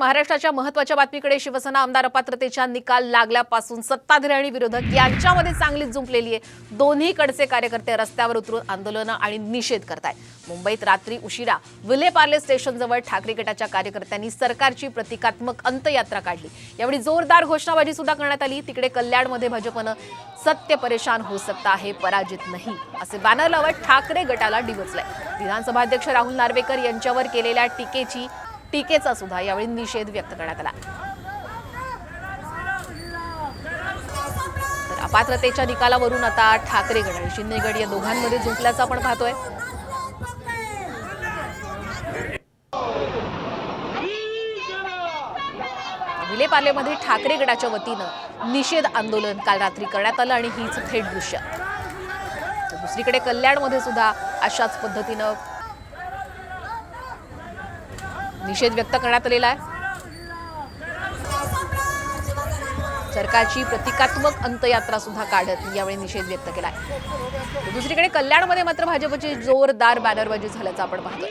महाराष्ट्राच्या महत्त्वाच्या बातमीकडे शिवसेना आमदार अपात्रतेच्या निकाल लागल्यापासून सत्ताधारी आणि विरोधक यांच्यामध्ये चांगलीच जुंपलेली आहे। दोन्हीकडचे कार्यकर्ते रस्त्यावर उतरून आंदोलन आणि निषेध करतायत। मुंबईत रात्री उशिरा विले पार्ले स्टेशनजवळ ठाकरे गटाच्या कार्यकर्त्यांनी सरकारची प्रतिकात्मक अंत्ययात्रा काढली। यावेळी जोरदार घोषणाबाजी सुद्धा करण्यात आली। तिकडे कल्याणमध्ये भाजपनं सत्य परेशान हो सकता है पराजित नहीं असे बॅनर लावत ठाकरे गटाला डिवचलंय। विधानसभा अध्यक्ष राहुल नार्वेकर यांच्यावर केलेल्या टीकेचा सुद्धा यावेळी निषेध व्यक्त करण्यात आला। तर अपात्रतेच्या निकालावरून आता ठाकरे गट आणि शिंदे गट या दोघांमध्ये जुंपल्याचं आपण पाहतोय। विले पार्लेमध्ये ठाकरे गटाच्या वतीनं निषेध आंदोलन काल रात्री करण्यात आलं आणि हीच थेट दृश्य। दुसरीकडे कल्याणमध्ये सुद्धा अशाच पद्धतीनं निषेध व्यक्त करण्यात आलेला आहे। सरकारची प्रतिकात्मक अंत्ययात्रा सुद्धा काढत यावेळी निषेध व्यक्त केलाय। दुसरीकडे कल्याणमध्ये मात्र भाजपची जोरदार बॅनरबाजी झाल्याचं आपण पाहतोय।